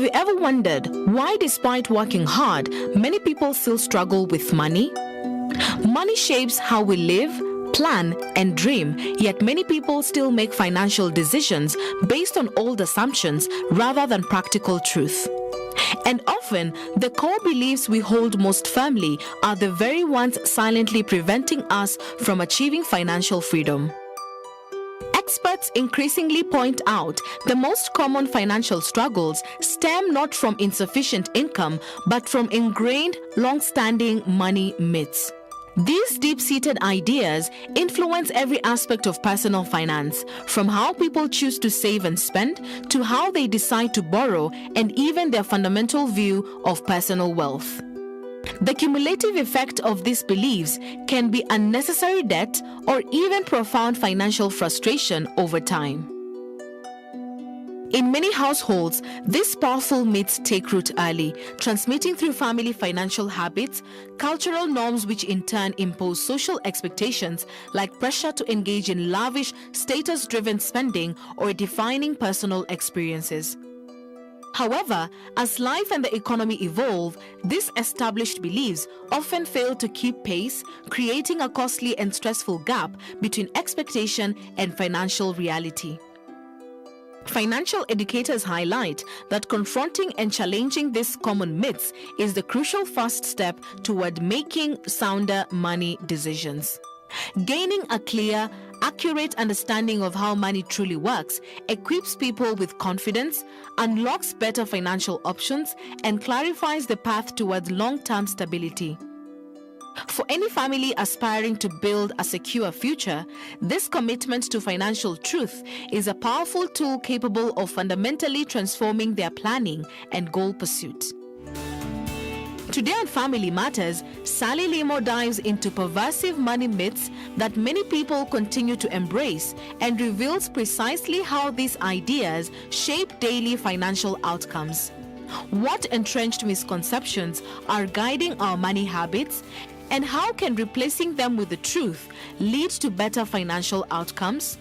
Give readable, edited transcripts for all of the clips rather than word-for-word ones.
you ever wondered why, despite working hard, many people still struggle with money? Money shapes how we live, plan, and dream, yet many people still make financial decisions based on old assumptions rather than practical truth. And often, the core beliefs we hold most firmly are the very ones silently preventing us from achieving financial freedom. Experts increasingly point out the most common financial struggles stem not from insufficient income, but from ingrained, long-standing money myths. These deep-seated ideas influence every aspect of personal finance, from how people choose to save and spend, to how they decide to borrow, and even their fundamental view of personal wealth. The cumulative effect of these beliefs can be unnecessary debt or even profound financial frustration over time. In many households, these powerful myths take root early, transmitting through family financial habits, cultural norms which in turn impose social expectations like pressure to engage in lavish, status-driven spending or defining personal experiences. However, as life and the economy evolve, these established beliefs often fail to keep pace, creating a costly and stressful gap between expectation and financial reality. Financial educators highlight that confronting and challenging these common myths is the crucial first step toward making sounder money decisions. Gaining a clear, accurate understanding of how money truly works equips people with confidence, unlocks better financial options, and clarifies the path towards long-term stability. For any family aspiring to build a secure future, this commitment to financial truth is a powerful tool capable of fundamentally transforming their planning and goal pursuit. Today on Family Matters, Sally Limo dives into pervasive money myths that many people continue to embrace and reveals precisely how these ideas shape daily financial outcomes. What entrenched misconceptions are guiding our money habits, and how can replacing them with the truth lead to better financial outcomes?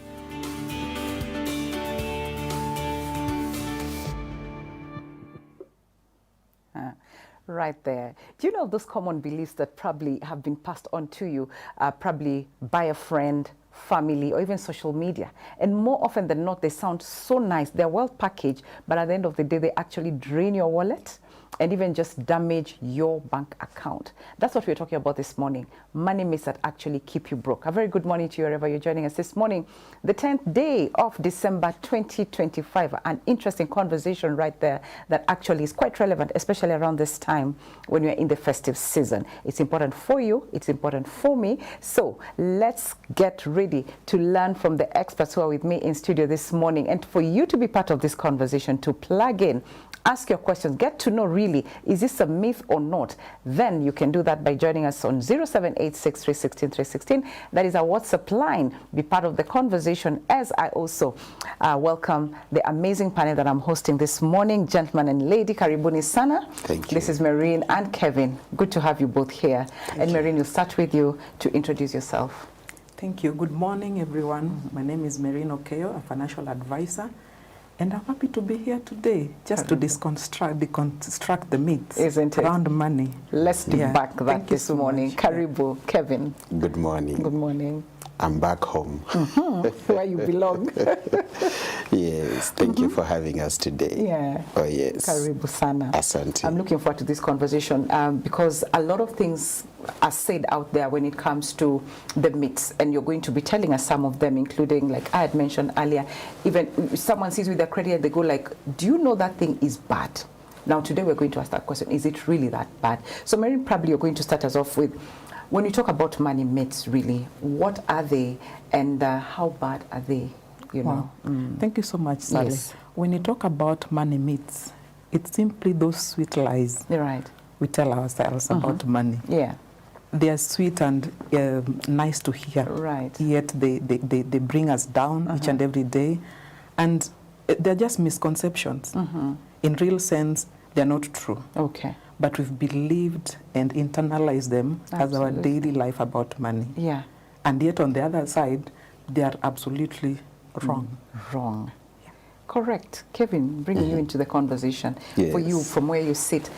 Right there. Do you know those common beliefs that probably have been passed on to you, probably by a friend, family, or even social media? And more often than not, they sound so nice. They're well packaged, but at the end of the day, they actually drain your wallet and even just damage your bank account. That's what we're talking about this morning. Money myths that actually keep you broke. A very good morning to you wherever you're joining us this morning. The 10th day of December 2025. An interesting conversation right there that actually is quite relevant, especially around this time when we're in the festive season. It's important for you. It's important for me. So let's get ready to learn from the experts who are with me in studio this morning. And for you to be part of this conversation, to plug in, ask your questions, get to know really, is this a myth or not? Then you can do that by joining us on 0786316316. That is our WhatsApp line. Be part of the conversation as I also welcome the amazing panel that I'm hosting this morning. Gentleman and lady, karibuni sana. Thank you. This is Maureen and Kevin. Good to have you both here. And Maureen, we'll start with you to introduce yourself. Thank you. Good morning, everyone. My name is Maureen Okeyo, a financial advisor. And I'm happy to be here today just to deconstruct the myths around money. Let's debunk that this morning. Karibu, Kevin. Good morning. Good morning. I'm back home. Where you belong. Yes, thank you for having us today. Yeah. Oh, yes. Karibu sana. Asante. I'm looking forward to this conversation because a lot of things are said out there when it comes to the myths, and you're going to be telling us some of them, including, like I had mentioned earlier, even someone sees with their credit and they go like, do you know that thing is bad? Now today we're going to ask that question, is it really that bad? So Mary, probably you're going to start us off with, when you talk about money myths, really, what are they and how bad are they? You know? Thank you so much, Sally. Yes. When you talk about money myths, it's simply those sweet lies we tell ourselves about money. Yeah. They are sweet and nice to hear. Right. Yet they bring us down each and every day. And they're just misconceptions. In real sense, they're not true. Okay. But we've believed and internalized them as our daily life about money. Yeah. And yet on the other side, they are absolutely wrong. Wrong. Correct. Kevin, bringing you into the conversation. Yes. For you, from where you sit,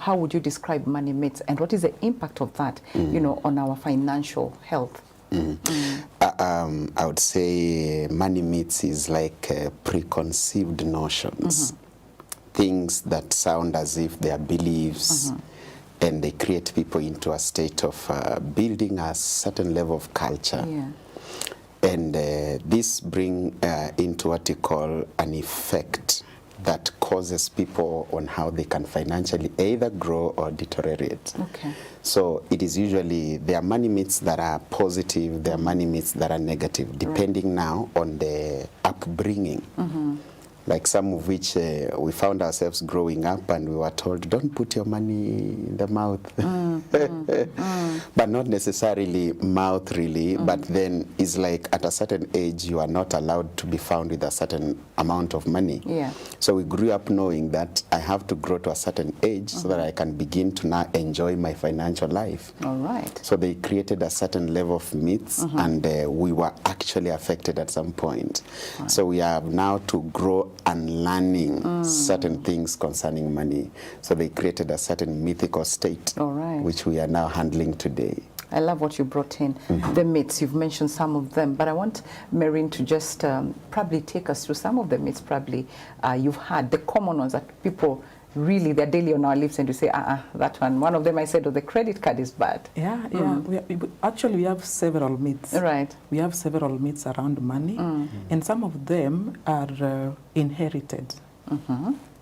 how would you describe money myths, and what is the impact of that, on our financial health? I would say money myths is like preconceived notions, things that sound as if they are beliefs, and they create people into a state of building a certain level of culture. Yeah. And this bring into what you call an effect that causes people on how they can financially either grow or deteriorate. Okay. So it is usually, there are money myths that are positive, there are money myths that are negative, depending now on the upbringing. Like some of which we found ourselves growing up and we were told, don't put your money in the mouth. But not necessarily mouth really, but then it's like at a certain age you are not allowed to be found with a certain amount of money. Yeah. So we grew up knowing that I have to grow to a certain age so that I can begin to now enjoy my financial life. All right. So they created a certain level of myths and we were actually affected at some point. Right. So we have now to grow and learning certain things concerning money. So they created a certain mythical state, which we are now handling today. I love what you brought in, the myths. You've mentioned some of them, but I want Maureen to just probably take us through some of the myths probably you've had, the common ones that people really, they're daily on our lips, and you say, that one. One of them I said, the credit card is bad. Yeah. Actually, we have several myths. Right. We have several myths around money, and some of them are inherited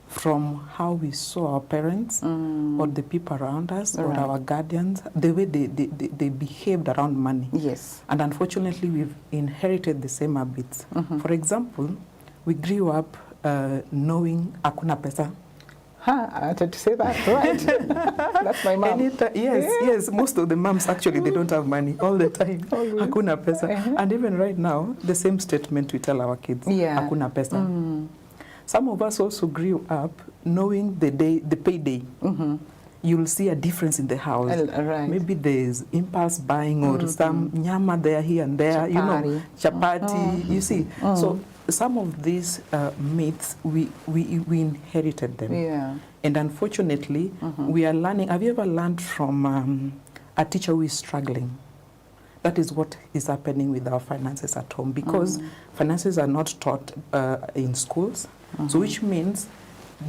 from how we saw our parents or the people around us or our guardians, the way they behaved around money. Yes. And unfortunately, we've inherited the same habits. For example, we grew up knowing hakuna pesa. I wanted to say that, right? That's my mom. Yes, most of the moms actually, they don't have money all the time. Hakuna pesa. And even right now, the same statement we tell our kids, hakuna pesa. Some of us also grew up knowing the payday. You'll see a difference in the house. Right. Maybe there's impulse buying or some nyama there, here and there, chapati, you see. So some of these myths, we inherited them. Yeah. And unfortunately, we are learning. Have you ever learned from a teacher who is struggling? That is what is happening with our finances at home, because finances are not taught in schools. So which means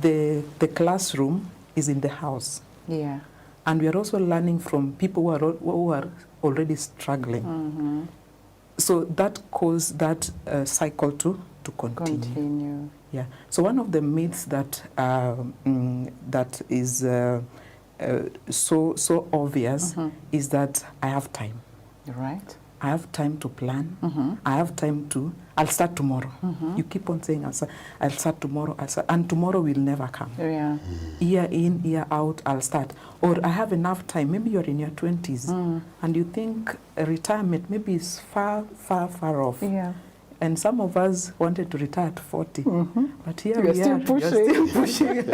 the classroom is in the house. Yeah. And we are also learning from people who are already struggling. So that caused that cycle to continue. Yeah. So one of the myths that that is so obvious is that I have time. Right. I have time to plan. I have time to, I'll start tomorrow. You keep on saying, I'll start tomorrow, and tomorrow will never come. Yeah. Year in, year out, I'll start. Or I have enough time. Maybe you're in your 20s and you think retirement maybe is far, far, far off. Yeah. And some of us wanted to retire at 40. But here we are. Still pushing.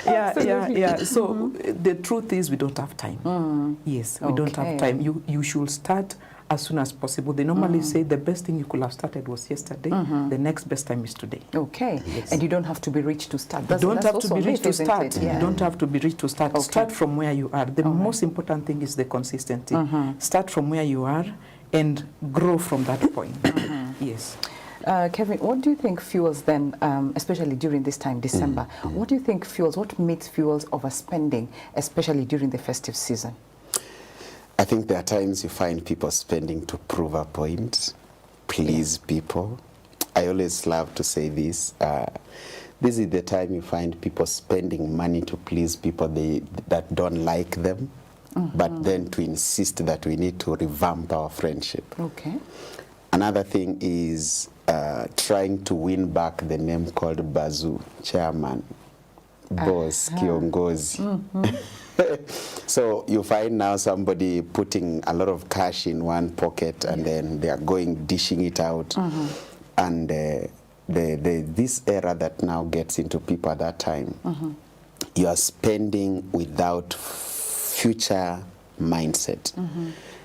Yeah. So the truth is we don't have time. Yes, we don't have time. You should start as soon as possible. They normally say the best thing you could have started was yesterday. The next best time is today. Okay. Yes. And you don't have to be rich to start. You don't have to be rich to start. You don't have to be rich to start. Start from where you are. The most important thing is the consistency. Start from where you are and grow from that point. Yes. Kevin, what do you think fuels then, especially during this time, December, what do you think fuels, what myth fuels overspending, especially during the festive season? I think there are times you find people spending to prove a point, please people. I always love to say this. This is the time you find people spending money to please people that don't like them, but then to insist that we need to revamp our friendship. Okay. Another thing is trying to win back the name called Bazoo, chairman, boss, kiongozi. So you find now somebody putting a lot of cash in one pocket and then they are dishing it out. And this era that now gets into people at that time, you are spending without future mindset.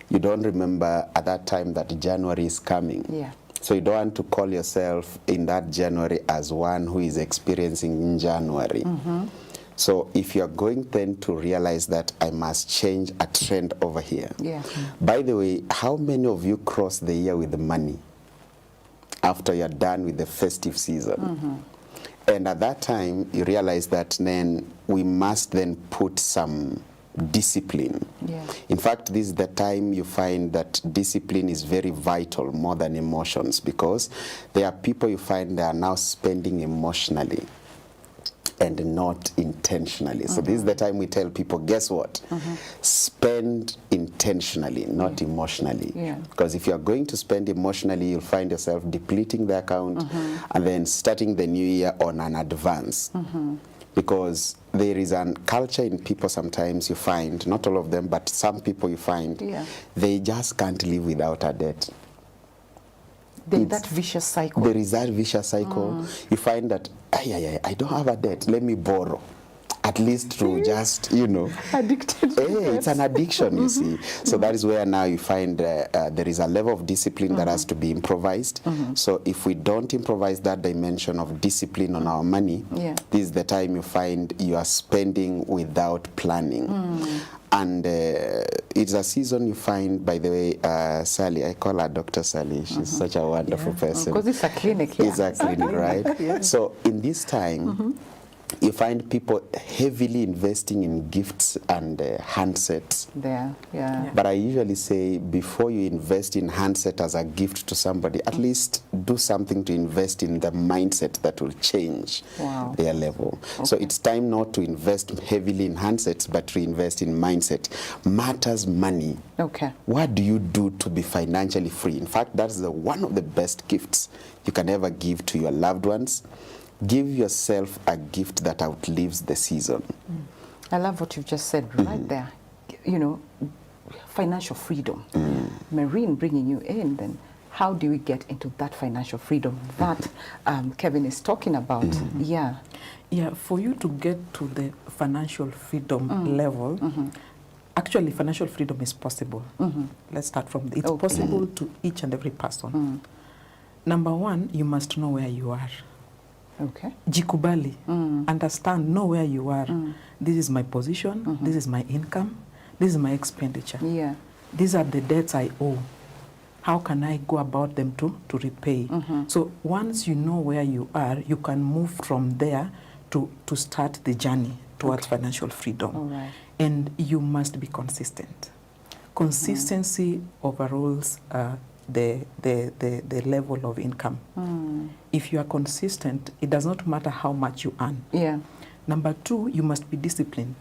You don't remember at that time that January is coming. Yeah. So you don't want to call yourself in that January as one who is experiencing in January. So if you're going then to realize that I must change a trend over here. Yeah. By the way, how many of you cross the year with the money after you're done with the festive season? And at that time, you realize that then we must then put some discipline. Yeah. In fact, this is the time you find that discipline is very vital more than emotions, because there are people you find they are now spending emotionally and not intentionally. So this is the time we tell people, guess what? Spend intentionally, not emotionally. Yeah. Because if you're going to spend emotionally, you'll find yourself depleting the account and then starting the new year on an advance. Because there is a culture in people sometimes you find, not all of them, but some people you find, Yeah. they just can't live without a debt. That vicious cycle. There is that vicious cycle. You find that, I don't have a debt, let me borrow. At least to just, Addicted to it's an addiction, you see. So that is where now you find there is a level of discipline that has to be improvised. So if we don't improvise that dimension of discipline on our money, Yeah. this is the time you find you are spending without planning. And it's a season you find, by the way, Sally, I call her Dr. Sally. She's such a wonderful person. Because it's a clinic here. It's a clinic, right? So in this time, you find people heavily investing in gifts and handsets. There, yeah. But I usually say, before you invest in handset as a gift to somebody, at least do something to invest in the mindset that will change Wow. their level. So it's time not to invest heavily in handsets, but to invest in mindset. Matters money. Okay. What do you do to be financially free? In fact, that's one of the best gifts you can ever give to your loved ones. Give yourself a gift that outlives the season. I love what you've just said right there. Financial freedom. Marine bringing you in, then how do we get into that financial freedom that Kevin is talking about? Yeah. Yeah, for you to get to the financial freedom level, actually financial freedom is possible. Let's start from it's Okay. possible to each and every person. Number one, you must know where you are. Okay. Jikubali, understand, know where you are. This is my position, this is my income, this is my expenditure. Yeah. These are the debts I owe. How can I go about them to repay? So once you know where you are, you can move from there to start the journey towards financial freedom. All right. And you must be consistent. Consistency overrules the level of income. If you are consistent, it does not matter how much you earn. Yeah. Number two, you must be disciplined.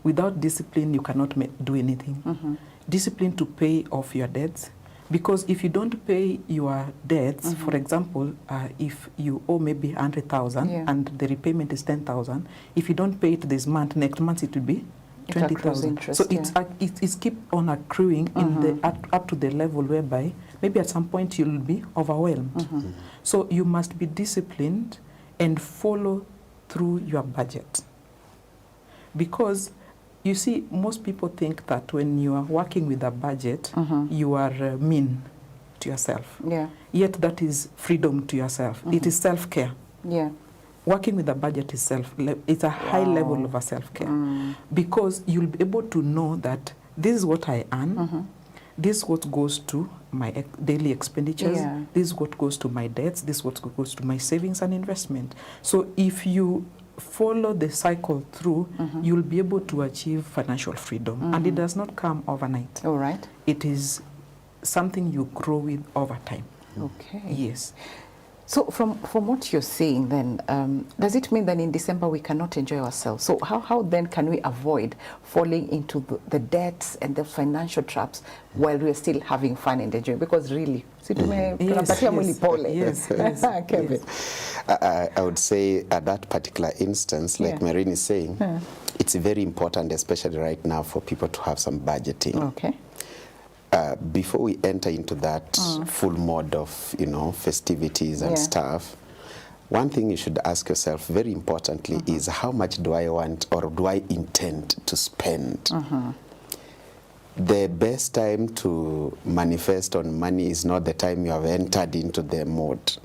Without discipline, you cannot do anything. Discipline to pay off your debts. Because if you don't pay your debts, for example, if you owe maybe 100,000 Yeah. and the repayment is 10,000, if you don't pay it this month, next month it will be It accrues 20,000. interest, So yeah. it's keep on accruing in the up to the level whereby maybe at some point you'll be overwhelmed. So you must be disciplined and follow through your budget. Because you see, most people think that when you are working with a budget, you are mean to yourself. Yeah. Yet that is freedom to yourself. It is self-care. Yeah. Working with a budget is it's a high level of a self-care. Because you'll be able to know that this is what I earn, this is what goes to my daily expenditures, Yeah. this is what goes to my debts, this is what goes to my savings and investment. So if you follow the cycle through, you'll be able to achieve financial freedom. And it does not come overnight. All right. It is something you grow with over time. Okay. Yes. So from what you're saying then, does it mean that in December we cannot enjoy ourselves? So how then can we avoid falling into the debts and the financial traps while we're still having fun and enjoying? Because really, tunapatia mwili pole. Yes, Kevin. I would say at that particular instance, like Marine is saying, it's very important, especially right now, for people to have some budgeting. Okay. Before we enter into that full mode of, festivities and stuff, one thing you should ask yourself very importantly is, how much do I want or do I intend to spend? the best time to manifest on money is not the time you have entered into the mode.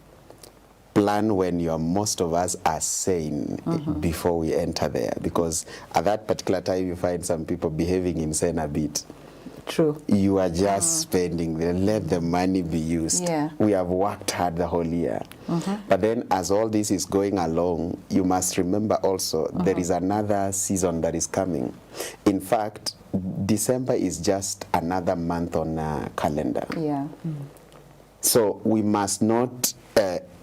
Plan when most of us are sane before we enter there, because at that particular time you find some people behaving insane a bit. True. You are just spending, let the money be used. Yeah. We have worked hard the whole year. But then as all this is going along, you must remember also there is another season that is coming. In fact, December is just another month on a calendar. Yeah. So we must not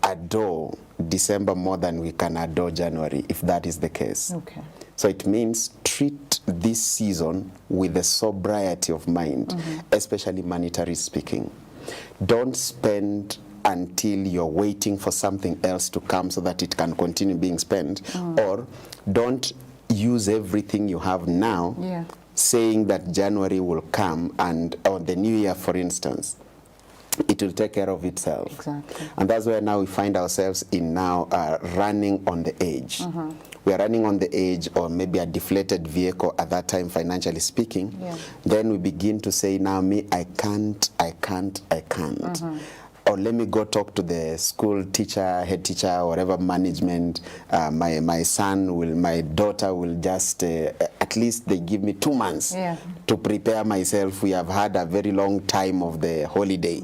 adore December more than we can adore January, if that is the case. Okay. So it means treat this season with a sobriety of mind, especially monetary speaking. Don't spend until you're waiting for something else to come so that it can continue being spent, or don't use everything you have now, saying that January will come and on the new year, for instance, it will take care of itself. Exactly. And that's where now we find ourselves in now running on the edge. We are running on the edge, or maybe a deflated vehicle at that time, financially speaking. Then we begin to say, now me, I can't. Or let me go talk to the school teacher, head teacher, or whatever management. My daughter will just, at least they give me 2 months to prepare myself. We have had a very long time of the holiday.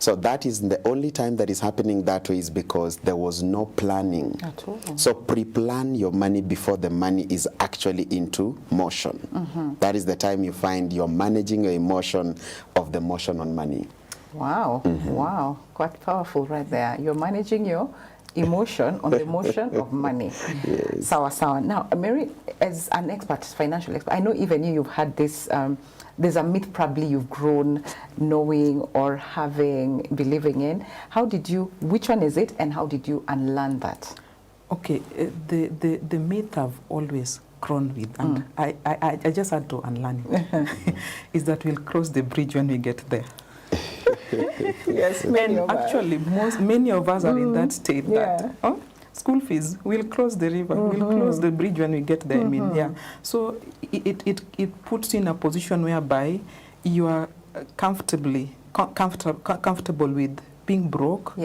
So that is the only time that is happening that way, is because there was no planning. At all. So pre-plan your money before the money is actually into motion. That is the time you find you're managing your emotion of the motion on money. Wow. Wow. Quite powerful right there. You're managing your emotion on the motion of money. Sawa sawa. Now, Mary, as an expert, financial expert, I know even you've had this, there's a myth probably you've grown knowing or believing in. Which one is it, and how did you unlearn that? Okay, the myth I've always grown with, and I just had to unlearn it, is that we'll cross the bridge when we get there. Yes, many of us are in that state that school fees, we'll cross the river, we'll cross the bridge when we get there. I mean, so it puts you in a position whereby you are comfortable with being broke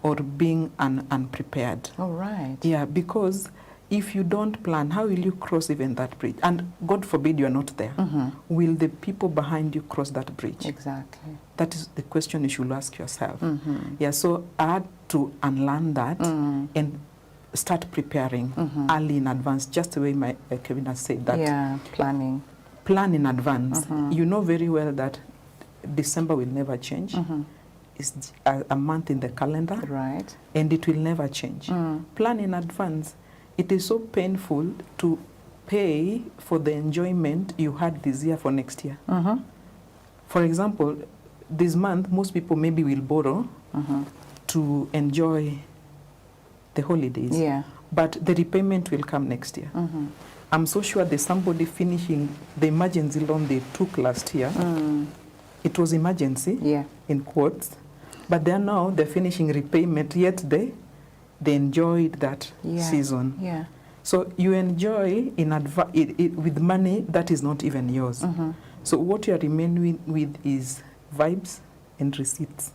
or being unprepared. All right. Yeah, because if you don't plan, how will you cross even that bridge? And God forbid you're not there. Will the people behind you cross that bridge? Exactly. That is the question you should ask yourself. Yeah, so I had to unlearn that and start preparing early in advance, just the way Kevin has said that. Yeah, planning. Plan in advance. You know very well that December will never change. It's a month in the calendar. Right. And it will never change. Plan in advance. It is so painful to pay for the enjoyment you had this year for next year. For example, this month, most people maybe will borrow to enjoy the holidays. Yeah. But the repayment will come next year. I'm so sure there's somebody finishing the emergency loan they took last year. It was emergency, in quotes. But they're finishing repayment, yet they enjoyed that season. Yeah. So you enjoy with money that is not even yours. So what you are remaining with is vibes and receipts.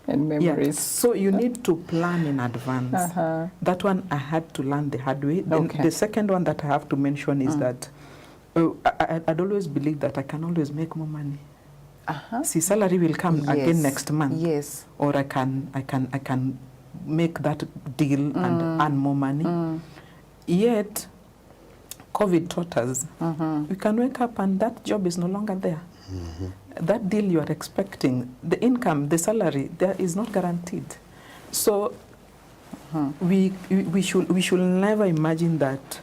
And memories. Yeah. So you need to plan in advance. That one I had to learn the hard way. Then the second one that I have to mention is that I'd always believe that I can always make more money. See, salary will come again next month. Yes. Or I can make that deal and earn more money. Yet, COVID taught us we can wake up and that job is no longer there. That deal you are expecting, the income, the salary, there is not guaranteed. So we should never imagine that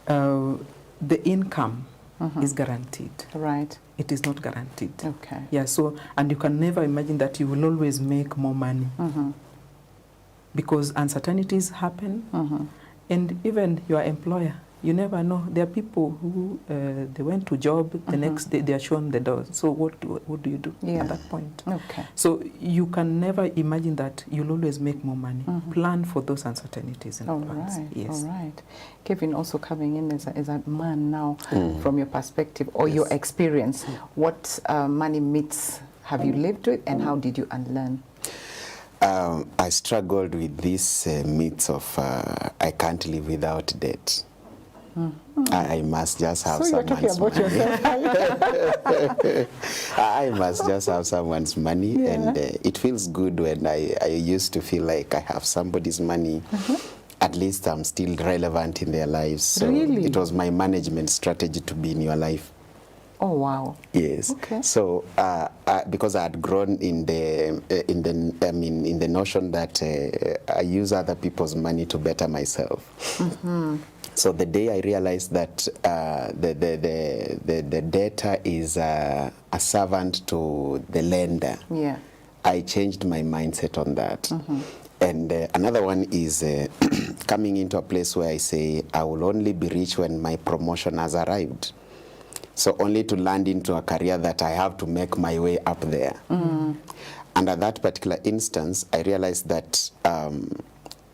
the income is guaranteed. Right. It is not guaranteed. Okay. Yeah. So, and you can never imagine that you will always make more money. Because uncertainties happen, and even your employer You never know. There are people who they went to job, the next day they are shown the door. So what do you do at that point? Okay. So you can never imagine that you'll always make more money. Plan for those uncertainties in advance. Right. Yes. All right. Kevin, also coming in as a man now, from your perspective or your experience, what money myths have you lived with, and how did you unlearn? I struggled with this myth of I can't live without debt. I must just have someone's money. I must just have someone's money, and it feels good when I used to feel like I have somebody's money. At least I'm still relevant in their lives. So really? It was my management strategy to be in your life. Oh wow! Yes. Okay. So because I had grown in the notion that I use other people's money to better myself. So the day I realized that the debtor is a servant to the lender, I changed my mindset on that. And another one is coming into a place where I say I will only be rich when my promotion has arrived. So only to land into a career that I have to make my way up there. And at that particular instance, I realized that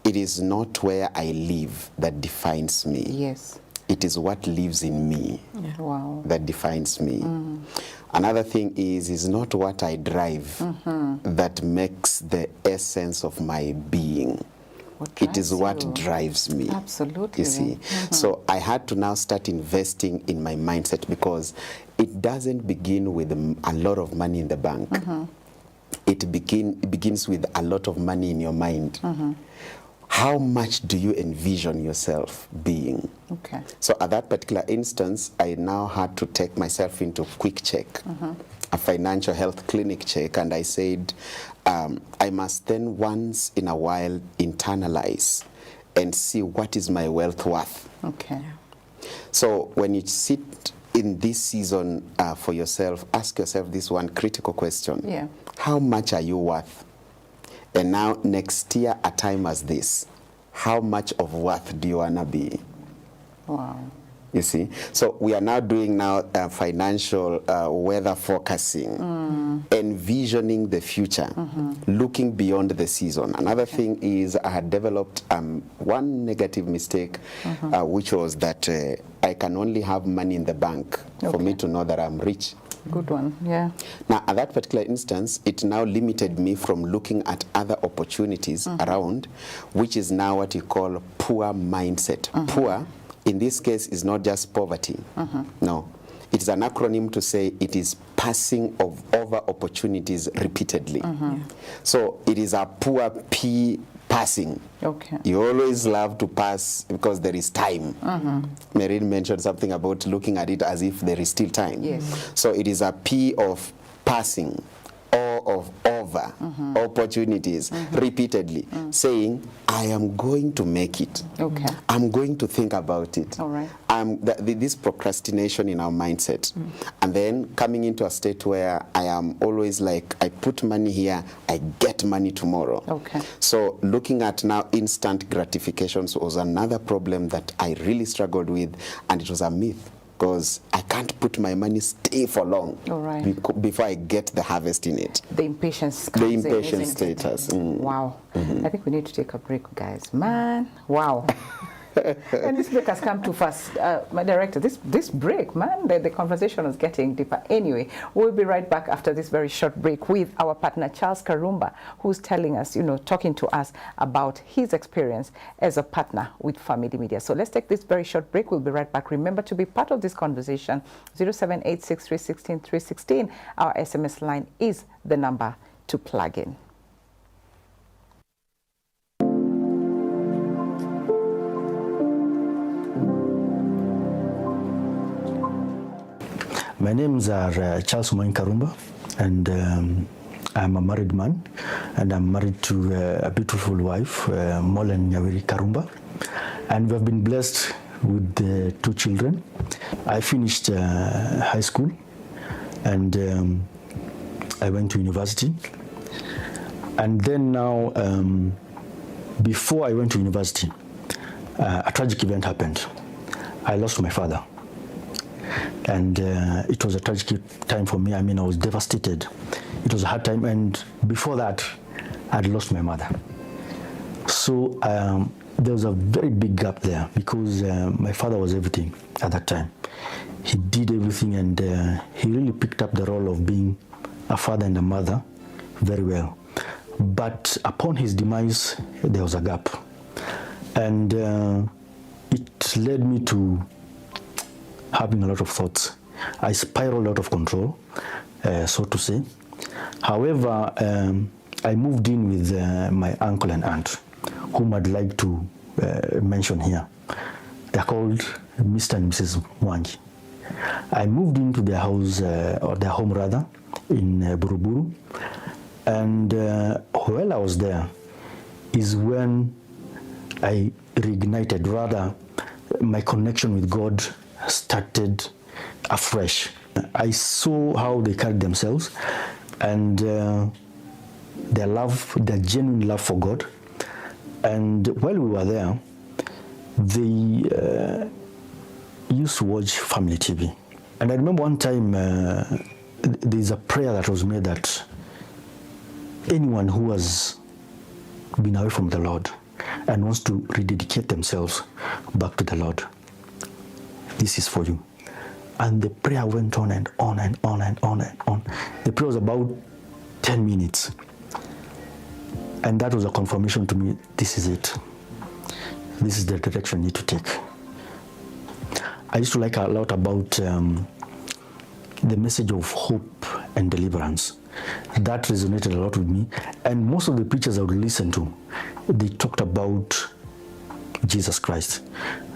it is not where I live that defines me. Yes. It is what lives in me that defines me. Another thing is not what I drive that makes the essence of my being. It is what drives me. Absolutely. You see. So I had to now start investing in my mindset, because it doesn't begin with a lot of money in the bank. It begins with a lot of money in your mind. How much do you envision yourself being? Okay. So at that particular instance, I now had to take myself into quick check, a financial health clinic check, and I said, I must then once in a while internalize and see what is my wealth worth. Okay. So when you sit in this season for yourself, ask yourself this one critical question. How much are you worth? And now next year, a time as this, how much of worth do you want to be? Wow. You see? So we are now doing financial weather forecasting, envisioning the future, looking beyond the season. Another thing is I had developed one negative mistake, which was that I can only have money in the bank for me to know that I'm rich. Good one, yeah. Now, at that particular instance, it now limited me from looking at other opportunities around, which is now what you call poor mindset. Poor, in this case, is not just poverty. No. It is an acronym to say it is passing of over opportunities repeatedly. So it is a poor P passing. Okay. You always love to pass because there is time. Merin mentioned something about looking at it as if there is still time. Yes. So it is a P of passing or of over opportunities repeatedly, saying, I am going to make it. Okay. I'm going to think about it. All right. This procrastination in our mindset. And then coming into a state where I am always like, I put money here, I get money tomorrow. Okay. So looking at now instant gratifications was another problem that I really struggled with, and it was a myth. Because I can't put my money stay for long before I get the harvest in it. The impatience comes in. The impatient status. Wow. I think we need to take a break, guys. Man, wow. And this break has come too fast. My director, this break, man, the conversation is getting deeper. Anyway, we'll be right back after this very short break with our partner, Charles Karumba, who's telling us, talking to us about his experience as a partner with Family Media. So let's take this very short break. We'll be right back. Remember to be part of this conversation. 0786316 Our SMS line is the number to plug in. My names are Charles Moin Karumba, and I'm a married man, and I'm married to a beautiful wife, Molen Nyawiri Karumba, and we have been blessed with 2 children. I finished high school, and I went to university, and then now, before I went to university, a tragic event happened. I lost my father. And it was a tragic time for me. I mean, I was devastated. It was a hard time. And before that, I'd lost my mother. So there was a very big gap there because my father was everything at that time. He did everything, and he really picked up the role of being a father and a mother very well. But upon his demise, there was a gap. And it led me to having a lot of thoughts. I spiraled out of control, so to say. However, I moved in with my uncle and aunt, whom I'd like to mention here. They're called Mr. and Mrs. Mwangi. I moved into their house, or their home rather, in Buruburu. And while I was there is when I reignited, rather, my connection with God started afresh. I saw how they carried themselves and their love, their genuine love for God. And while we were there, they used to watch family TV. And I remember one time there's a prayer that was made that anyone who has been away from the Lord and wants to rededicate themselves back to the Lord, this is for you. And the prayer went on and on and on and on and on. The prayer was about 10 minutes. And that was a confirmation to me, this is it. This is the direction you need to take. I used to like a lot about the message of hope and deliverance. That resonated a lot with me. And most of the preachers I would listen to, they talked about Jesus Christ.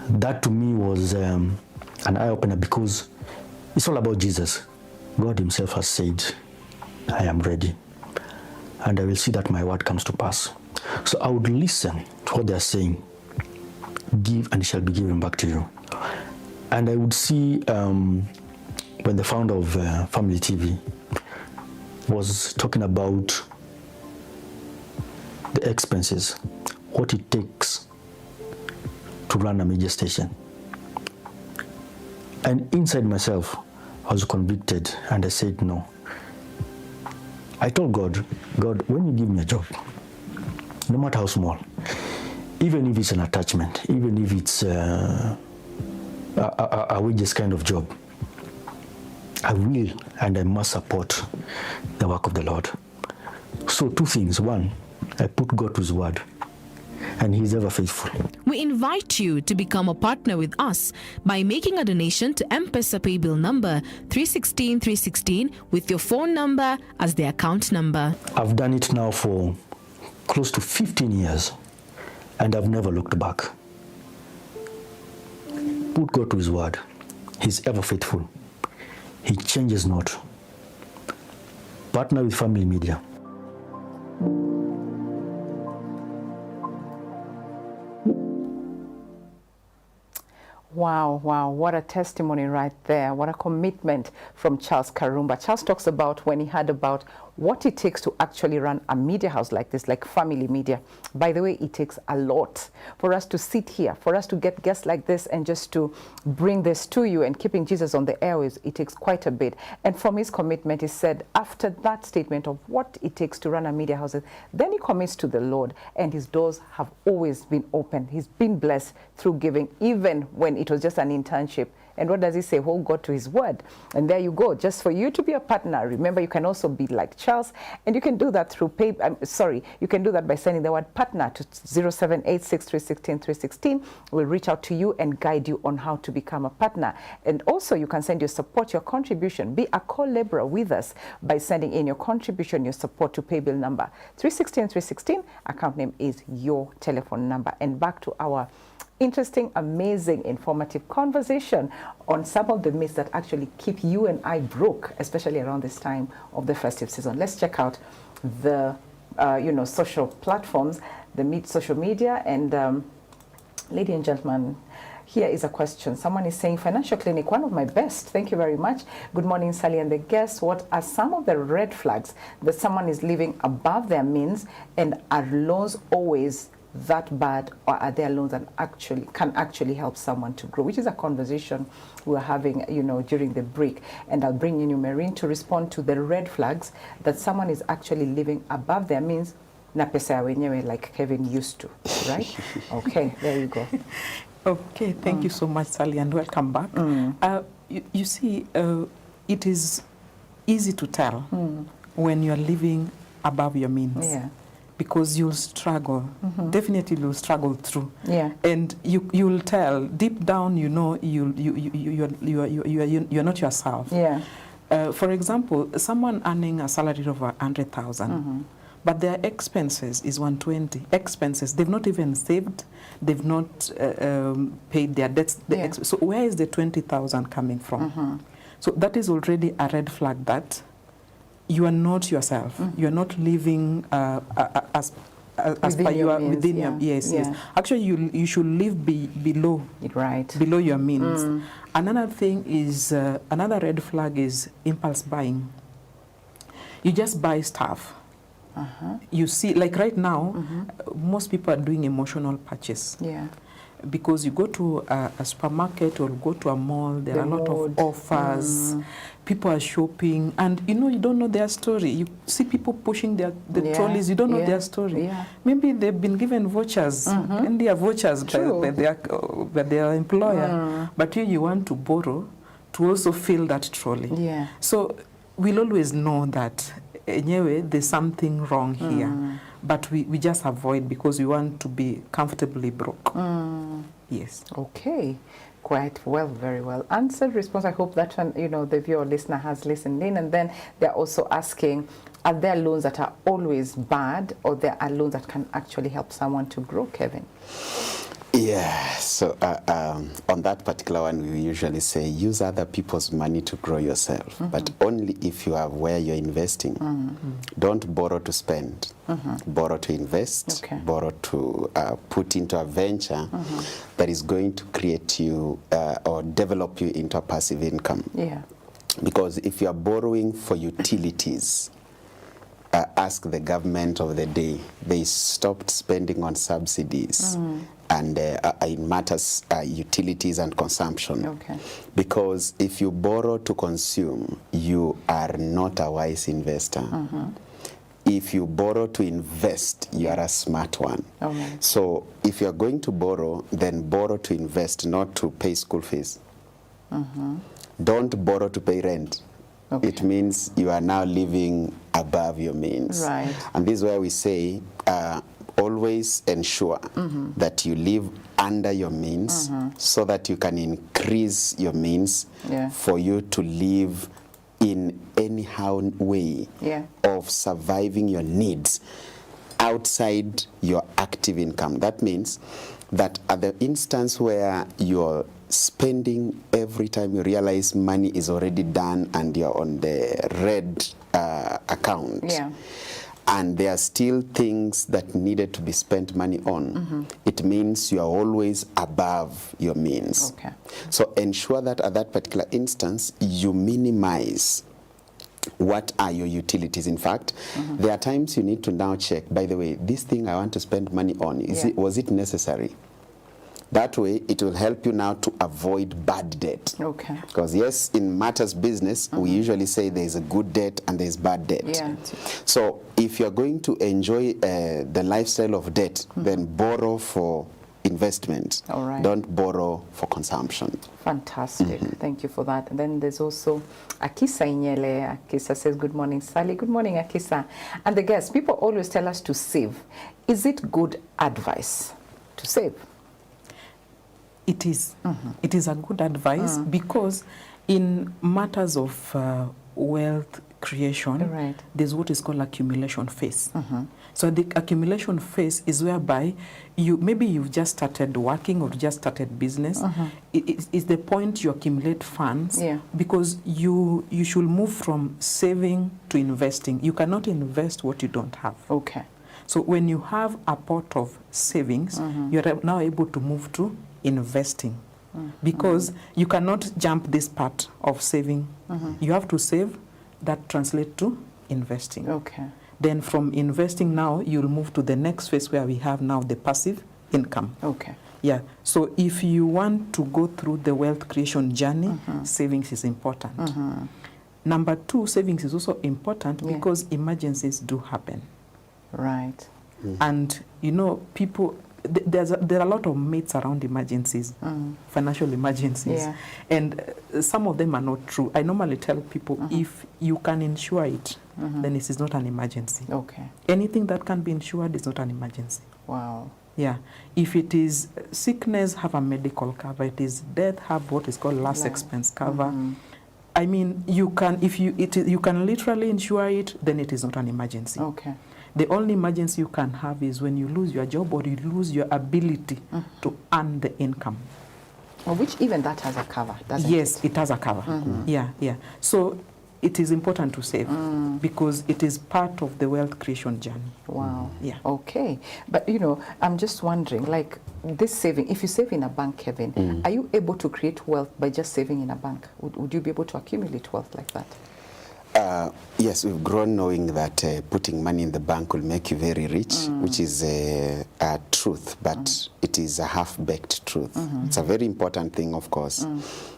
That to me was an eye-opener because it's all about Jesus. God himself has said, I am ready. And I will see that my word comes to pass. So I would listen to what they're saying. Give and it shall be given back to you. And I would see when the founder of Family TV was talking about the expenses, what it takes to run a major station. And inside myself, I was convicted and I said no. I told God, when you give me a job, no matter how small, even if it's an attachment, even if it's a wages kind of job, I will and I must support the work of the Lord. So two things. One, I put God to his word, and he's ever faithful. We invite you to become a partner with us by making a donation to M-Pesa paybill number 316-316 with your phone number as the account number. I've done it now for close to 15 years, and I've never looked back. Put God to his word. He's ever faithful. He changes not. Partner with Family Media. Wow, wow, what a testimony right there. What a commitment from Charles Karumba. Charles talks about when he heard about what it takes to actually run a media house like this, like Family Media. By the way, it takes a lot for us to sit here, for us to get guests like this and just to bring this to you and keeping Jesus on the airways. It takes quite a bit. And from his commitment, he said, after that statement of what it takes to run a media house, then he commits to the Lord, and his doors have always been open. He's been blessed through giving, even when it was just an internship. And what does he say? Hold God to his word. And there you go. Just for you to be a partner. Remember, you can also be like Charles, and you can do that through you can do that by sending the word partner to 0786316316. We'll reach out to you and guide you on how to become a partner. And also, you can send your support, your contribution. Be a co-laborer with us by sending in your contribution, your support to paybill number 316-316. Account name is your telephone number. And back to our interesting, amazing, informative conversation on some of the myths that actually keep you and I broke, especially around this time of the festive season. Let's check out the social platforms, social media, and ladies and gentlemen, here is a question. Someone is saying, Financial Clinic, one of my best. Thank you very much. Good morning, Sally and the guests. What are some of the red flags that someone is living above their means, and are loans always that bad, or are there loans that can actually help someone to grow? Which is a conversation we're having, during the break. And I'll bring in Marine to respond to the red flags that someone is actually living above their means, na pesa ya wenyewe, like Kevin used to, right? Okay, there you go. Okay, thank you so much, Sally, and welcome back. You see, it is easy to tell when you're living above your means. Yeah. Because you'll struggle. Definitely you'll struggle through. Yeah. And you'll tell, deep down, you're not yourself. Yeah. For example, someone earning a salary of 100,000, but their expenses is 120. Expenses, they've not even saved, they've not paid their debts. So where is the 20,000 coming from? So that is already a red flag that you are not yourself. You are not living as per you are within your means. Yes. Actually, you should live below your means. Another thing is another red flag is impulse buying. You just buy stuff. You see, like right now, most people are doing emotional purchase. Yeah. Because you go to a supermarket or go to a mall, there are a lot of offers. People are shopping, and you don't know their story. You see people pushing the trolleys, you don't know their story. Yeah. Maybe they've been given vouchers, and they are vouchers by their employer. But you want to borrow to also fill that trolley. Yeah. So we'll always know that anyway, there's something wrong here. But we just avoid because we want to be comfortably broke. Yes. Okay. Quite well, very well answered response. I hope that one, the viewer listener has listened in. And then they're also asking, are there loans that are always bad, or there are loans that can actually help someone to grow, Kevin? Yeah, so on that particular one, we usually say use other people's money to grow yourself, but only if you have where you're investing. Don't borrow to spend, borrow to invest, borrow to put into a venture that is going to create you or develop you into a passive income. Yeah. Because if you are borrowing for utilities, ask the government of the day, they stopped spending on subsidies and in matters utilities and consumption. Okay. Because if you borrow to consume, you are not a wise investor. If you borrow to invest, you are a smart one. So if you are going to borrow, then borrow to invest, not to pay school fees. Don't borrow to pay rent. It means you are now living above your means. Right. And this is where we say, always ensure that you live under your means so that you can increase your means for you to live in anyhow way of surviving your needs outside your active income. That means that at the instance where you're spending every time you realize money is already done and you're on the red account, and there are still things that needed to be spent money on, it means you are always above your means. So ensure that at that particular instance, you minimize what are your utilities. In fact, there are times you need to now check, by the way, this thing I want to spend money on, was it necessary? That way, it will help you now to avoid bad debt. Okay. Because yes, in matters business, we usually say there is a good debt and there is bad debt. Yeah. So if you're going to enjoy the lifestyle of debt, then borrow for investment. All right. Don't borrow for consumption. Fantastic. Thank you for that. And then there's also Akisa Inyele. Akisa says, good morning, Sally. Good morning, Akisa. And the guests, people always tell us to save. Is it good advice to save? It is. It is a good advice because in matters of wealth creation, there's what is called accumulation phase. So the accumulation phase is whereby maybe you've just started working or just started business. It's the point you accumulate funds because you should move from saving to investing. You cannot invest what you don't have. Okay. So when you have a pot of savings, you're now able to move to investing because you cannot jump this part of saving. You have to save, that translate to investing. Okay. Then from investing now, you'll move to the next phase where we have now the passive income. Okay. Yeah. So if you want to go through the wealth creation journey, savings is important. Number two, savings is also important because emergencies do happen. Right. And, you know, people, there are a lot of myths around emergencies, financial emergencies. Yeah. And some of them are not true. I normally tell people, if you can insure it, then it is not an emergency. Okay. Anything that can be insured is not an emergency. Wow. Yeah. If it is sickness, have a medical cover. It is death, have what is called last expense cover. I mean, you can, if you can literally insure it, then it is not an emergency. Okay. The only emergency you can have is when you lose your job or you lose your ability to earn the income. Well, which even that has a cover, doesn't it? Yes, it has a cover. Yeah, yeah. So it is important to save because it is part of the wealth creation journey. Wow. Yeah. Okay. But, you know, I'm just wondering, like, this saving, if you save in a bank, Kevin, are you able to create wealth by just saving in a bank? Would you be able to accumulate wealth like that? Yes, we've grown knowing that putting money in the bank will make you very rich, which is a truth, but it is a half-baked truth. It's a very important thing, of course,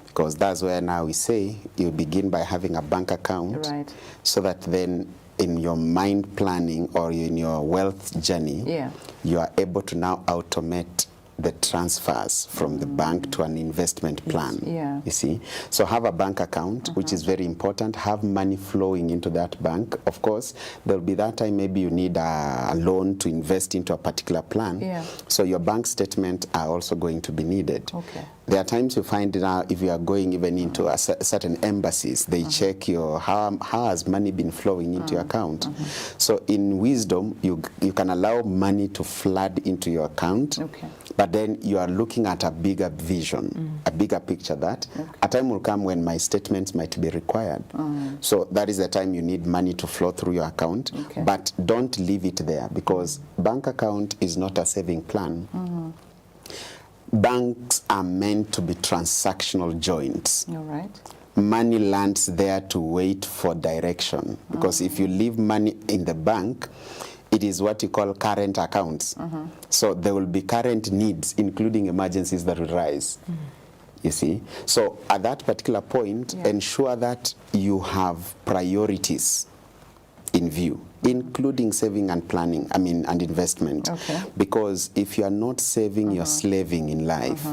because that's where now we say you begin by having a bank account, Right. so that then in your mind planning or in your wealth journey, you are able to now automate the transfers from the bank to an investment plan. Yeah. You see, so have a bank account, which is very important. Have money flowing into that bank. Of course, there'll be that time maybe you need a loan to invest into a particular plan. Yeah. So your bank statement are also going to be needed. Okay. There are times you find now if you are going even into a certain embassies, they check your how has money been flowing into your account. So in wisdom, you can allow money to flood into your account. Okay. But then you are looking at a bigger vision, a bigger picture that a time will come when my statements might be required. So that is the time you need money to flow through your account. Okay. But don't leave it there because bank account is not a saving plan. Banks are meant to be transactional joints. All right. Money lands there to wait for direction because if you leave money in the bank, it is what you call current accounts. So there will be current needs, including emergencies that will rise. You see? So at that particular point, ensure that you have priorities in view, including saving and planning, and investment. Okay. Because if you are not saving, you're slaving in life.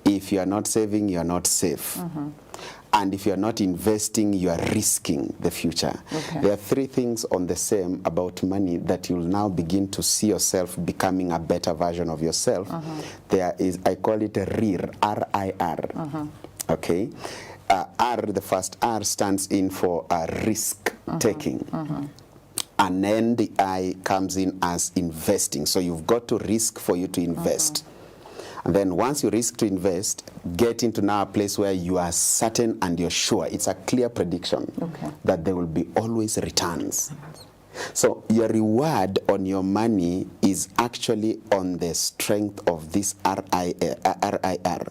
If you are not saving, you're not safe. And if you're not investing, you are risking the future. Okay. There are three things on the same about money that you'll now begin to see yourself becoming a better version of yourself. There is, I call it a RIR, R-I-R. Okay? R, the first R stands in for risk taking. And then the I comes in as investing. So you've got to risk for you to invest. And then once you risk to invest, get into now a place where you are certain and you're sure. It's a clear prediction that there will be always returns. So your reward on your money is actually on the strength of this RIR.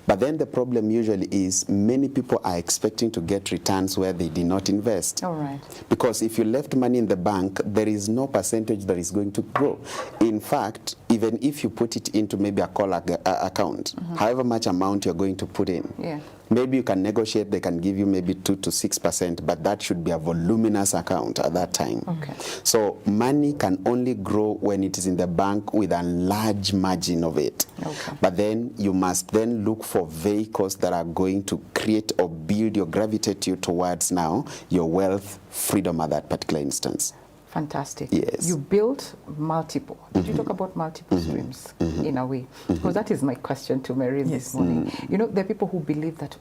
But then the problem usually is many people are expecting to get returns where they did not invest. All right. Because if you left money in the bank, there is no percentage that is going to grow. In fact, even if you put it into maybe a call account, however much amount you're going to put in, maybe you can negotiate, they can give you maybe 2 to 6%, but that should be a voluminous account at that time. Okay. So money can only grow when it is in the bank with a large margin of it. Okay. But then you must then look for vehicles that are going to create or build or gravitate you towards now your wealth freedom at that particular instance. Fantastic. Yes. You built multiple. Did you talk about multiple streams in a way? Because that is my question to Maureen this morning. You know, there are people who believe that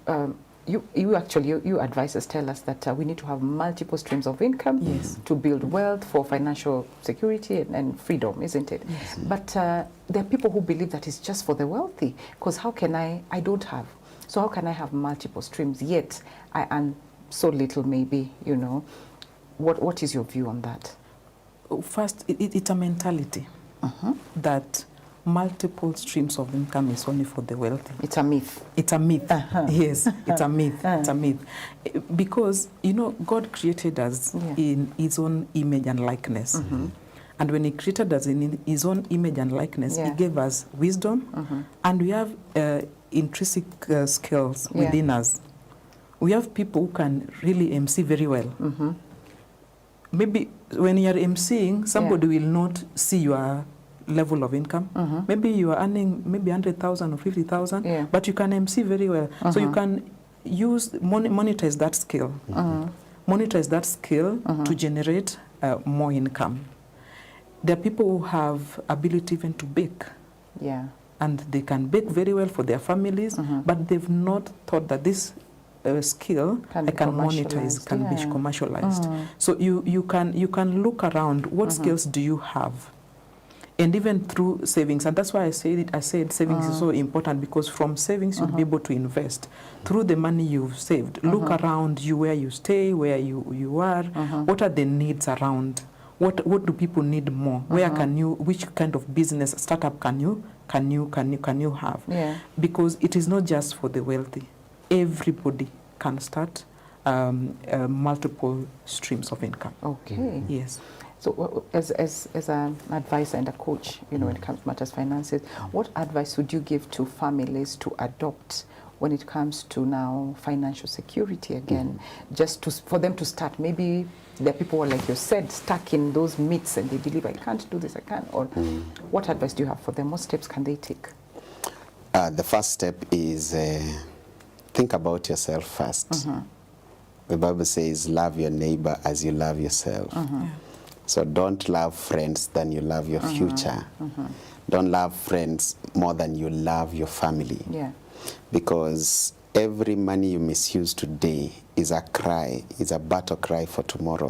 you advisors tell us that we need to have multiple streams of income to build wealth for financial security and freedom, isn't it? Yes. But there are people who believe that it's just for the wealthy. Because how can I don't have. So how can I have multiple streams yet I earn so little maybe, you know? What is your view on that? First, it's a mentality that multiple streams of income is only for the wealthy. It's a myth. It's a myth. Yes, it's a myth. It's a myth. Because, you know, God created us in his own image and likeness. And when he created us in his own image and likeness, he gave us wisdom, and we have intrinsic skills within us. We have people who can really MC very well. Maybe when you're MCing, somebody will not see your level of income. Maybe you are earning maybe 100,000 or 50,000, but you can MC very well. So you can use monetize that skill. Monetize that skill to generate more income. There are people who have ability even to bake. And they can bake very well for their families, but they've not thought that this skill can monetize, can be commercialized. So you can look around, what skills do you have? And even through savings, and that's why I said savings is so important, because from savings you'll be able to invest. Through the money you've saved, look around you, where you stay, where you are, what are the needs around? What do people need more? Where can you, which kind of business startup can you have? Because it is not just for the wealthy. Everybody can start multiple streams of income. Okay. Yes. So as an advisor and a coach, you know, when it comes to matters finances, what advice would you give to families to adopt when it comes to now financial security again, just for them to start? Maybe there are people, like you said, stuck in those myths and they believe, I can't do this, I can't. Or what advice do you have for them? What steps can they take? The first step is think about yourself first. The Bible says, love your neighbor as you love yourself. So don't love friends than you love your future. Don't love friends more than you love your family. Because every money you misuse today is a cry, is a battle cry for tomorrow.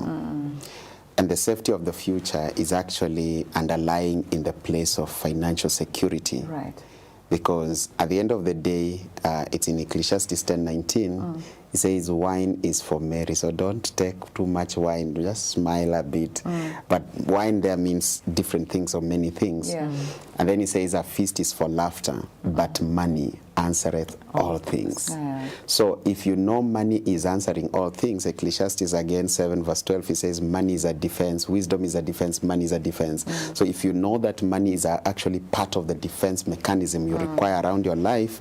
And the safety of the future is actually underlying in the place of financial security. Because at the end of the day, it's in Ecclesiastes 10:19, it says wine is for merry. So don't take too much wine, just smile a bit. But wine there means different things or many things. And then he says a feast is for laughter, but money answereth all things. So if you know money is answering all things, Ecclesiastes again 7:12, it says money is a defense, wisdom is a defense, money is a defense. So if you know that money is actually part of the defense mechanism you require around your life,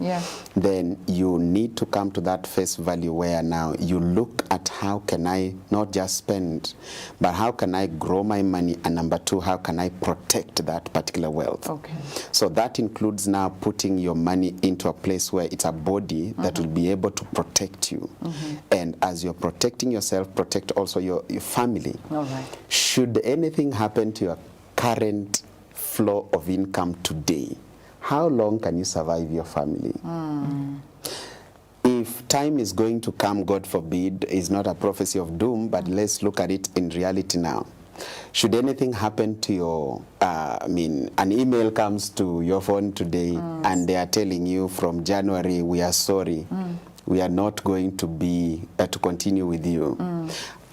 then you need to come to that face value where now you look at how can I not just spend, but how can I grow my money, and number two, how can I protect that particular wealth. So that includes now putting your money into a place where it's a body that will be able to protect you. And as you're protecting yourself, protect also your family. Should anything happen to your current flow of income today, how long can you survive your family? If time is going to come, God forbid, is not a prophecy of doom, but let's look at it in reality now. Should anything happen to your, an email comes to your phone today and they are telling you from January, we are sorry, we are not going to be, to continue with you.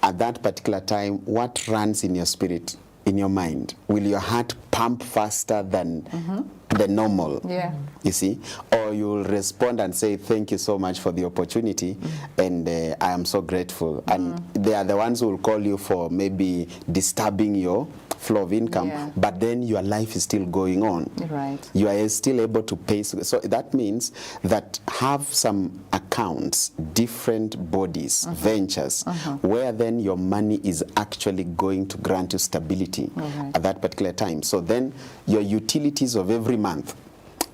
At that particular time, what runs in your spirit, in your mind? Will your heart pump faster than the normal? You see? Or you'll respond and say, thank you so much for the opportunity, and I am so grateful. And they are the ones who will call you for maybe disturbing your flow of income, but then your life is still going on. You are still able to pay. So that means that have some accounts, different bodies, ventures, where then your money is actually going to grant you stability at that particular time. So then your utilities of every month,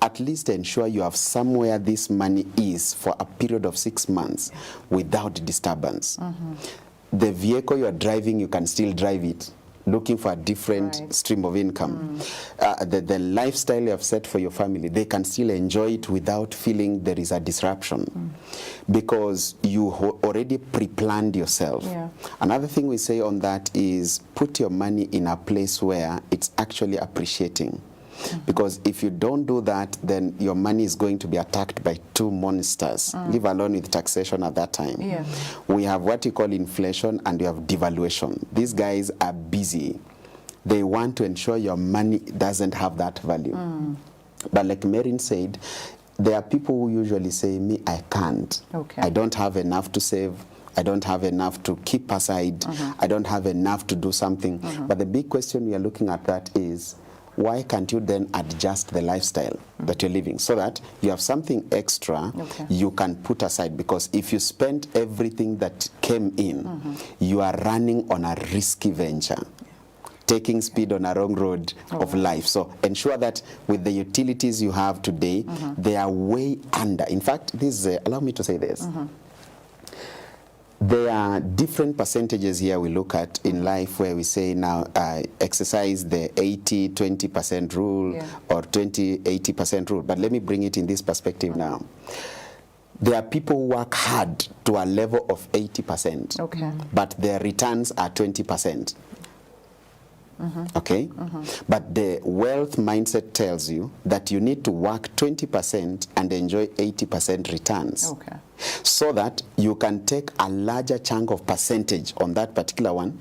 at least ensure you have somewhere this money is for a period of 6 months without disturbance. The vehicle you are driving, you can still drive it, looking for a different stream of income. The lifestyle you have set for your family, they can still enjoy it without feeling there is a disruption, because you already pre-planned yourself. Another thing we say on that is put your money in a place where it's actually appreciating. Because if you don't do that, then your money is going to be attacked by two monsters, leave alone with taxation at that time. We have what you call inflation and you have devaluation. These guys are busy. They want to ensure your money doesn't have that value. But like Marin said, there are people who usually say, me, I can't. Okay. I don't have enough to save. I don't have enough to keep aside. I don't have enough to do something. But the big question we are looking at that is, why can't you then adjust the lifestyle that you're living so that you have something extra you can put aside? Because if you spend everything that came in, you are running on a risky venture, taking speed on a wrong road of life. So ensure that with the utilities you have today, they are way under. In fact, this allow me to say this. There are different percentages here we look at in life where we say now exercise the 80-20% rule or 20-80% rule. But let me bring it in this perspective now. There are people who work hard to a level of 80%, but their returns are 20%. Okay? But the wealth mindset tells you that you need to work 20% and enjoy 80% returns. So that you can take a larger chunk of percentage on that particular one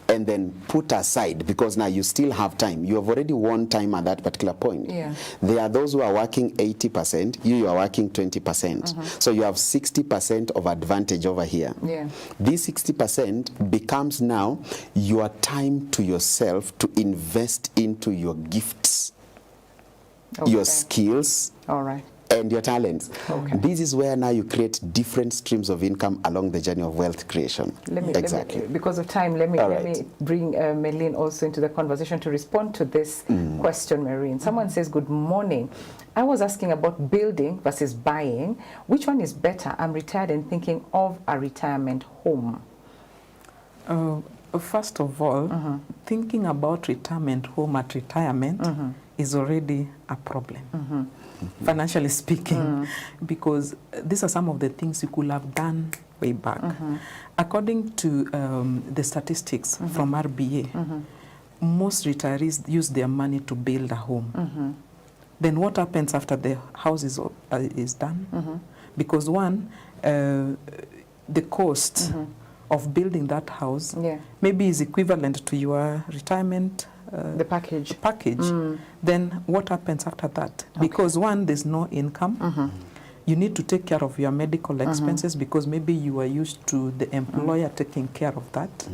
and then put aside, because now you still have time. You have already won time at that particular point. There are those who are working 80%, you are working 20%. So you have 60% of advantage over here. This 60% becomes now your time to yourself to invest into your gifts, your skills, and your talents. This is where now you create different streams of income along the journey of wealth creation. Let me, because of time, let me bring Melin also into the conversation to respond to this question, Maureen. Someone says, good morning. I was asking about building versus buying. Which one is better? I'm retired and thinking of a retirement home. First of all, thinking about retirement home at retirement is already a problem. Financially speaking, because these are some of the things you could have done way back. According to the statistics from RBA, most retirees use their money to build a home. Then what happens after the house is done? Because one, the cost of building that house maybe is equivalent to your retirement the package. Then what happens after that? Because one, there's no income. You need to take care of your medical expenses because maybe you are used to the employer taking care of that.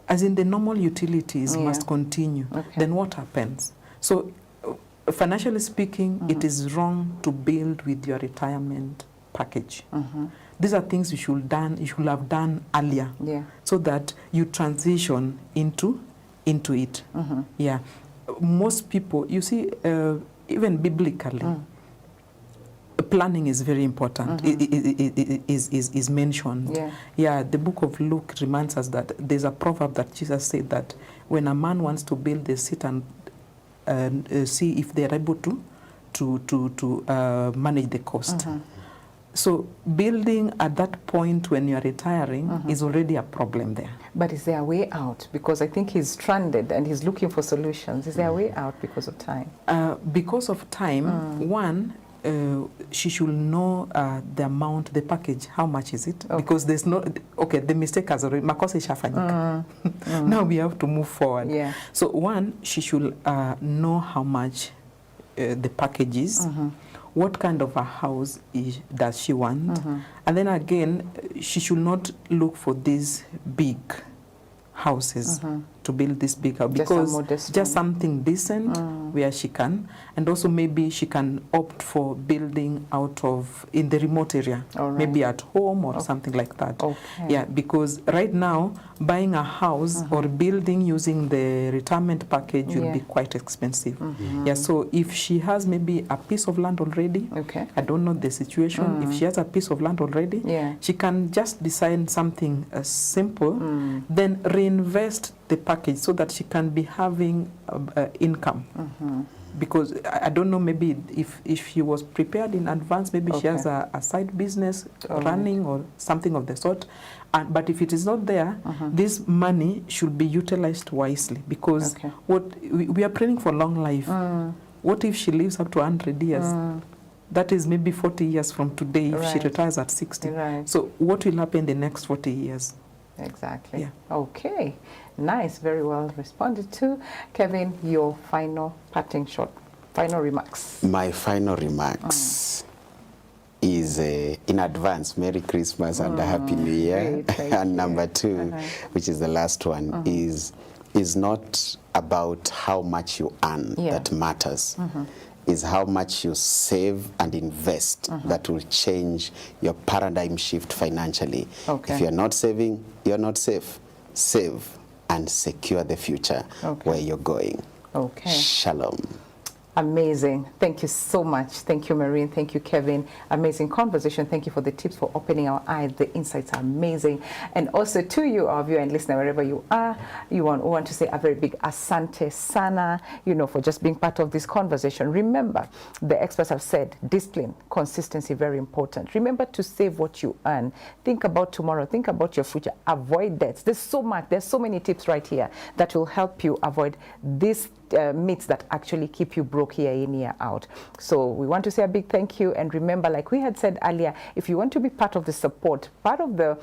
As in the normal utilities must continue. Then what happens? So financially speaking, it is wrong to build with your retirement package. These are things you should have done earlier so that you transition into it. Most people, you see, even biblically, planning is very important. Is mentioned. The book of Luke reminds us that there's a proverb that Jesus said that when a man wants to build, they sit and see if they're able to manage the cost. So building at that point when you're retiring is already a problem there. But is there a way out? Because I think he's stranded and he's looking for solutions. Is there a way out because of time? Because of time, one, she should know the amount, the package, how much is it? Because there's no, the mistake has already, makosa ishafanyika. Now we have to move forward. So one, she should know how much the package is. What kind of a house does she want? And then again, she should not look for these big houses to build this big house, because just something decent where she can, and also maybe she can opt for building out of in the remote area, maybe at home or something like that. Because right now buying a house or building using the retirement package will be quite expensive. So if she has maybe a piece of land already, I don't know the situation, if she has a piece of land already, she can just design something simple, then reinvest the package so that she can be having income. Because I don't know, maybe if she was prepared in advance, maybe she has a side business running or something of the sort. But if it is not there, this money should be utilized wisely, because what we are praying for long life. What if she lives up to 100 years? That is maybe 40 years from today if she retires at 60. So what will happen the next 40 years? Exactly. Okay. Nice. Very well responded to. Kevin, your final parting shot. Final remarks. My final remarks is in advance, Merry Christmas and a Happy New Year. Great, thank And you. number two, which is the last one, is not about how much you earn Yeah. that matters. Is how much you save and invest that will change your paradigm shift financially. Okay. If you're not saving, you're not safe. Save and secure the future where you're going. Okay. Shalom. Amazing. Thank you so much. Thank you, Maureen. Thank you, Kevin. Amazing conversation. Thank you for the tips, for opening our eyes. The insights are amazing. And also to you, our viewer and listener, wherever you are, you want to say a very big asante sana, for just being part of this conversation. Remember, the experts have said discipline, consistency, very important. Remember to save what you earn. Think about tomorrow. Think about your future. Avoid debts. There's so many tips right here that will help you avoid this myths that actually keep you broke year in, year out. So we want to say a big thank you. And remember, like we had said earlier, if you want to be part of the support, part of the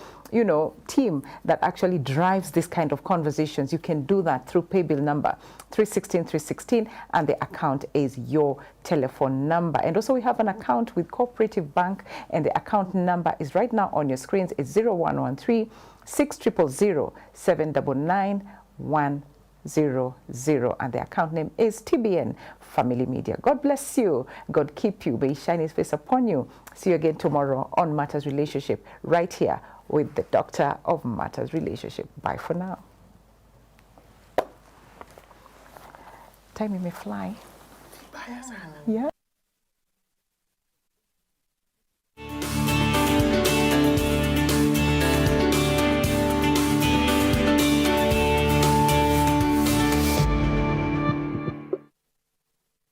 team that actually drives this kind of conversations, you can do that through paybill number 316 and the account is your telephone number. And also we have an account with Cooperative Bank, and the account number is right now on your screens. It's 0113 600 799 100, and the account name is TBN Family Media. God bless you. God keep you. May He shine His face upon you. See you again tomorrow on Matters Relationship, right here with the Doctor of Matters Relationship. Bye for now. Time may fly. Yeah.